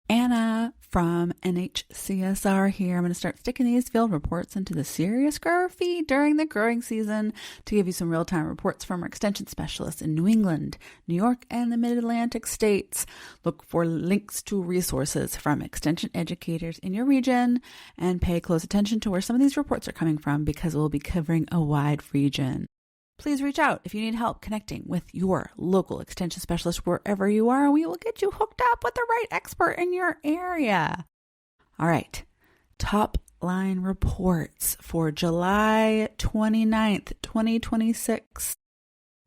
Anna from NHCSR here. I'm going to start sticking these field reports into the Serious Grower feed during the growing season to give you some real-time reports from our extension specialists in New England, New York, and the Mid-Atlantic states. Look for links to resources from extension educators in your region and pay close attention to where some of these reports are coming from because we'll be covering a wide region. Please reach out if you need help connecting with your local extension specialist wherever you are, and we will get you hooked up with the right expert in your area. All right, top line reports for July 29th, 2026.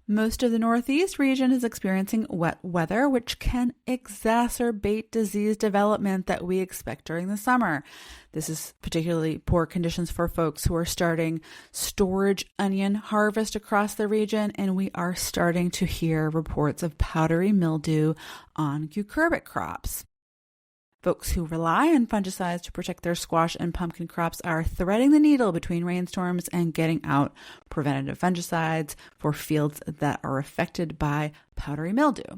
Most of the Northeast region is experiencing wet weather, which can exacerbate disease development that we expect during the summer. This is particularly poor conditions for folks who are starting storage onion harvest across the region, and we are starting to hear reports of powdery mildew on cucurbit crops. Folks who rely on fungicides to protect their squash and pumpkin crops are threading the needle between rainstorms and getting out preventative fungicides for fields that are affected by powdery mildew.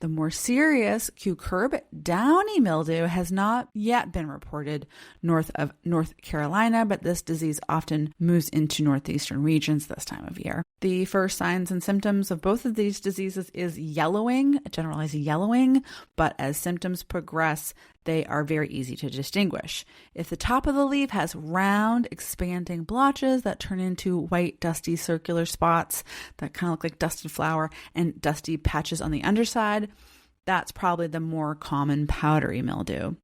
The more serious cucurbit downy mildew has not yet been reported north of North Carolina, but this disease often moves into northeastern regions this time of year. The first signs and symptoms of both of these diseases is yellowing, generalized yellowing, but as symptoms progress, they are very easy to distinguish. If the top of the leaf has round, expanding blotches that turn into white, dusty, circular spots that kind of look like dusted flour and dusty patches on the underside, that's probably the more common powdery mildew.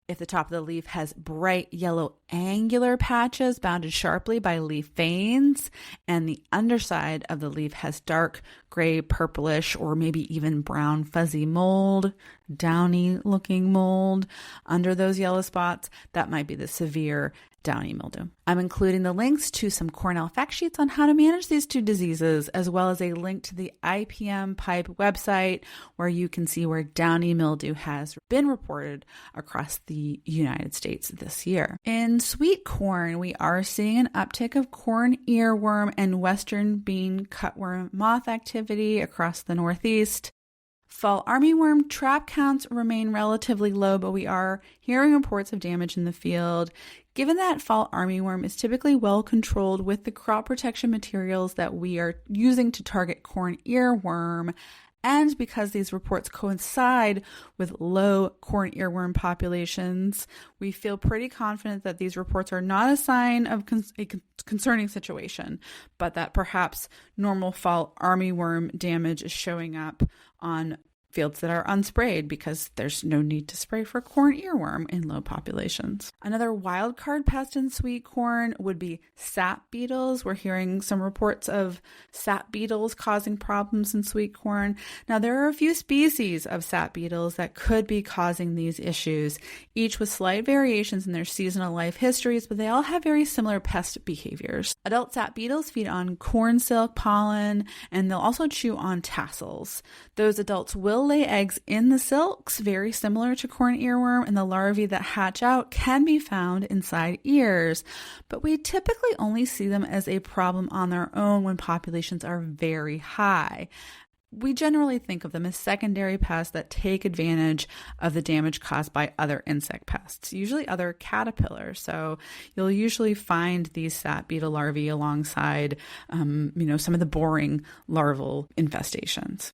If the top of the leaf has bright yellow angular patches bounded sharply by leaf veins, and the underside of the leaf has dark gray, purplish, or maybe even brown fuzzy mold, downy looking mold under those yellow spots, that might be the severe downy mildew. I'm including the links to some Cornell fact sheets on how to manage these two diseases, as well as a link to the IPM Pipe website where you can see where downy mildew has been reported across the United States this year. In sweet corn, we are seeing an uptick of corn earworm and western bean cutworm moth activity across the Northeast. Fall armyworm trap counts remain relatively low, but we are hearing reports of damage in the field. Given that fall armyworm is typically well controlled with the crop protection materials that we are using to target corn earworm, and because these reports coincide with low corn earworm populations, we feel pretty confident that these reports are not a sign of a concerning situation, but that perhaps normal fall armyworm damage is showing up on fields that are unsprayed because there's no need to spray for corn earworm in low populations. Another wild card pest in sweet corn would be sap beetles. We're hearing some reports of sap beetles causing problems in sweet corn. Now, there are a few species of sap beetles that could be causing these issues, each with slight variations in their seasonal life histories, but they all have very similar pest behaviors. Adult sap beetles feed on corn silk pollen, and they'll also chew on tassels. Those adults will lay eggs in the silks, very similar to corn earworm, and the larvae that hatch out can be found inside ears. But we typically only see them as a problem on their own when populations are very high. We generally think of them as secondary pests that take advantage of the damage caused by other insect pests, usually other caterpillars. So you'll usually find these sap beetle larvae alongside, some of the boring larval infestations.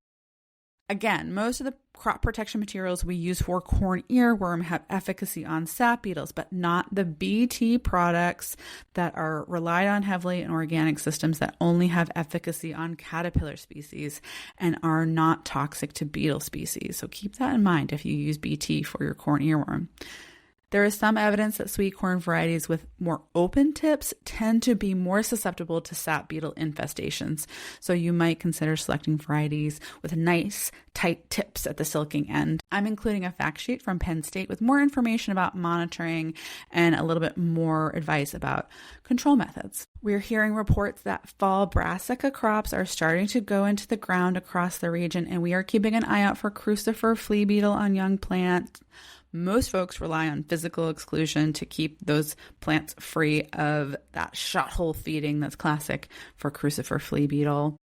Again, most of the crop protection materials we use for corn earworm have efficacy on sap beetles, but not the BT products that are relied on heavily in organic systems that only have efficacy on caterpillar species and are not toxic to beetle species. So keep that in mind if you use BT for your corn earworm. There is some evidence that sweet corn varieties with more open tips tend to be more susceptible to sap beetle infestations. So you might consider selecting varieties with nice, tight tips at the silking end. I'm including a fact sheet from Penn State with more information about monitoring and a little bit more advice about control methods. We're hearing reports that fall brassica crops are starting to go into the ground across the region, and we are keeping an eye out for crucifer flea beetle on young plants. Most folks rely on physical exclusion to keep those plants free of that shot hole feeding that's classic for crucifer flea beetle.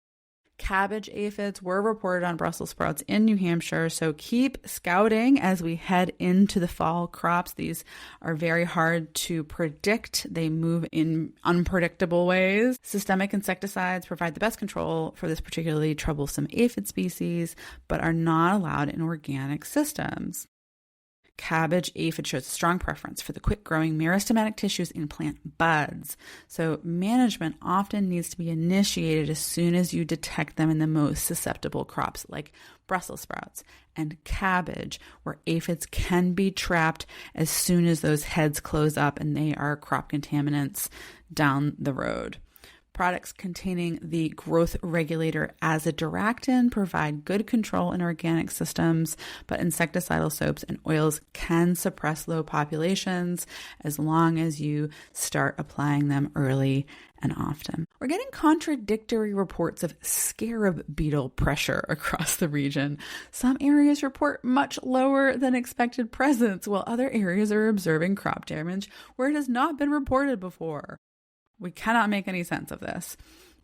Cabbage aphids were reported on Brussels sprouts in New Hampshire, so keep scouting as we head into the fall crops. These are very hard to predict. They move in unpredictable ways. Systemic insecticides provide the best control for this particularly troublesome aphid species, but are not allowed in organic systems. Cabbage aphid shows a strong preference for the quick-growing meristematic tissues in plant buds. So management often needs to be initiated as soon as you detect them in the most susceptible crops like Brussels sprouts and cabbage, where aphids can be trapped as soon as those heads close up and they are crop contaminants down the road. Products containing the growth regulator azadirachtin provide good control in organic systems, but insecticidal soaps and oils can suppress low populations as long as you start applying them early and often. We're getting contradictory reports of scarab beetle pressure across the region. Some areas report much lower than expected presence, while other areas are observing crop damage where it has not been reported before. We cannot make any sense of this.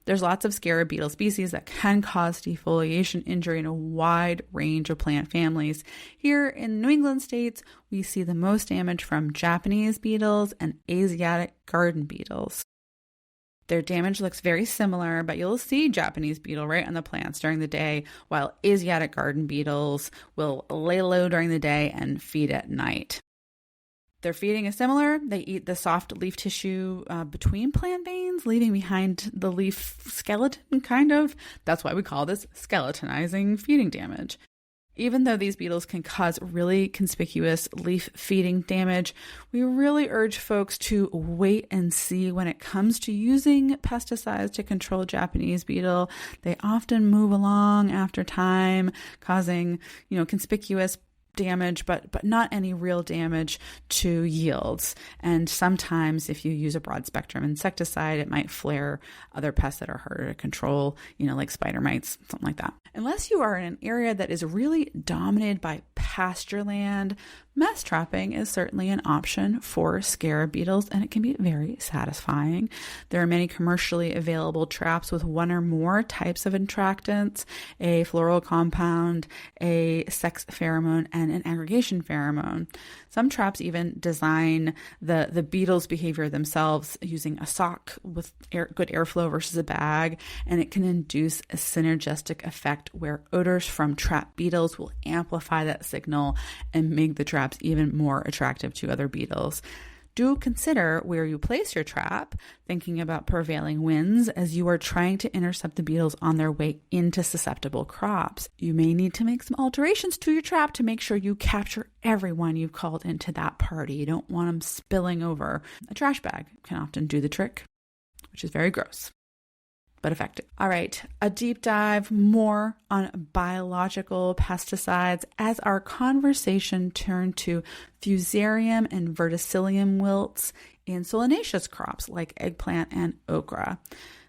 There's lots of scarab beetle species that can cause defoliation injury in a wide range of plant families. Here in New England states, we see the most damage from Japanese beetles and Asiatic garden beetles. Their damage looks very similar, but you'll see Japanese beetle right on the plants during the day, while Asiatic garden beetles will lay low during the day and feed at night. Their feeding is similar. They eat the soft leaf tissue between plant veins, leaving behind the leaf skeleton, kind of. That's why we call this skeletonizing feeding damage. Even though these beetles can cause really conspicuous leaf feeding damage, we really urge folks to wait and see when it comes to using pesticides to control Japanese beetle. They often move along after time, causing, conspicuous damage, but not any real damage to yields. And sometimes if you use a broad spectrum insecticide, it might flare other pests that are harder to control, like spider mites, something like that. Unless you are in an area that is really dominated by pasture land, mesh trapping is certainly an option for scarab beetles, and it can be very satisfying. There are many commercially available traps with one or more types of attractants, a floral compound, a sex pheromone, and an aggregation pheromone. Some traps even design the beetle's behavior themselves using a sock with good airflow versus a bag, and it can induce a synergistic effect where odors from trapped beetles will amplify that signal and make the traps even more attractive to other beetles. Do consider where you place your trap, thinking about prevailing winds as you are trying to intercept the beetles on their way into susceptible crops. You may need to make some alterations to your trap to make sure you capture everyone you've called into that party. You don't want them spilling over. A trash bag can often do the trick, which is very gross, but effective. All right, a deep dive more on biological pesticides as our conversation turned to fusarium and verticillium wilts in solanaceous crops like eggplant and okra.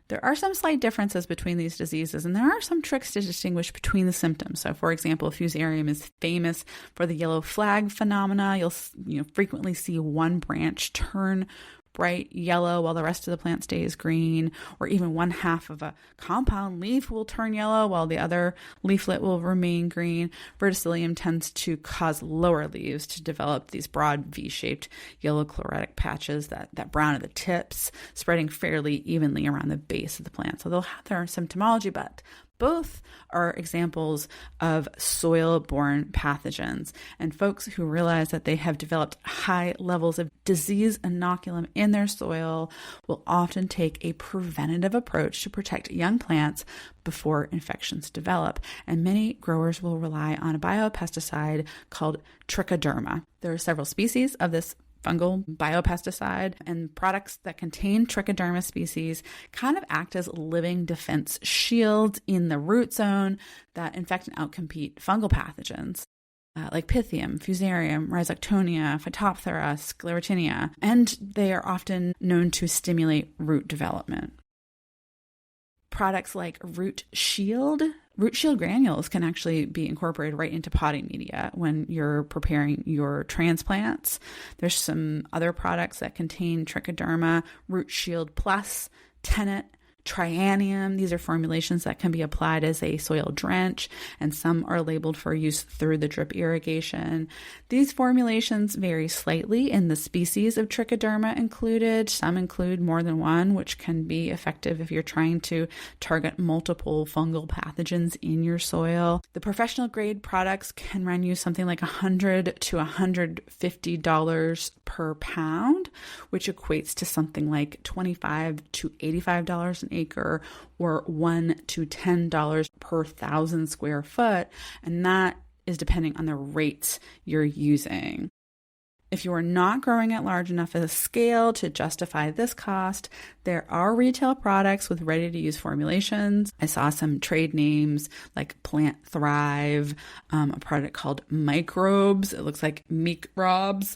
There are some slight differences between these diseases, and there are some tricks to distinguish between the symptoms. So, for example, fusarium is famous for the yellow flag phenomena. You'll frequently see one branch turn bright yellow while the rest of the plant stays green, or even one half of a compound leaf will turn yellow while the other leaflet will remain green. Verticillium tends to cause lower leaves to develop these broad V-shaped yellow chlorotic patches that brown at the tips, spreading fairly evenly around the base of the plant. So they'll have their symptomology, but both are examples of soil-borne pathogens, and folks who realize that they have developed high levels of disease inoculum in their soil will often take a preventative approach to protect young plants before infections develop. And many growers will rely on a biopesticide called trichoderma. There are several species of this fungal biopesticide, and products that contain trichoderma species kind of act as living defense shields in the root zone that infect and outcompete fungal pathogens like Pythium, Fusarium, Rhizoctonia, Phytophthora, Sclerotinia, and they are often known to stimulate root development. Products like Root Shield granules can actually be incorporated right into potting media when you're preparing your transplants. There's some other products that contain trichoderma, Root Shield Plus, Tenet, Trianium. These are formulations that can be applied as a soil drench, and some are labeled for use through the drip irrigation. These formulations vary slightly in the species of trichoderma included. Some include more than one, which can be effective if you're trying to target multiple fungal pathogens in your soil. The professional grade products can run you something like $100 to $150 per pound, which equates to something like $25 to $85 an acre, or $1 to $10 per 1,000 square foot. And that is depending on the rates you're using. If you are not growing at large enough of a scale to justify this cost, there are retail products with ready-to-use formulations. I saw some trade names like Plant Thrive, a product called Microbes. It looks like Microbes.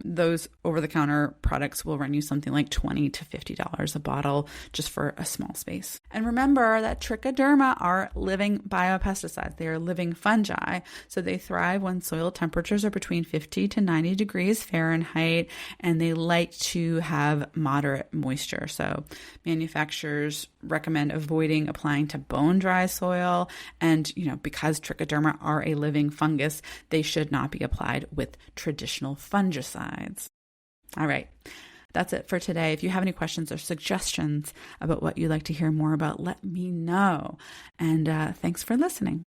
Those over-the-counter products will run you something like $20 to $50 a bottle just for a small space. And remember that trichoderma are living biopesticides. They are living fungi, so they thrive when soil temperatures are between 50 to 90 degrees Fahrenheit, and they like to have moderate moisture. So manufacturers recommend avoiding applying to bone-dry soil, and because trichoderma are a living fungus, they should not be applied with traditional fungicides. All right, that's it for today. If you have any questions or suggestions about what you'd like to hear more about, let me know. And thanks for listening.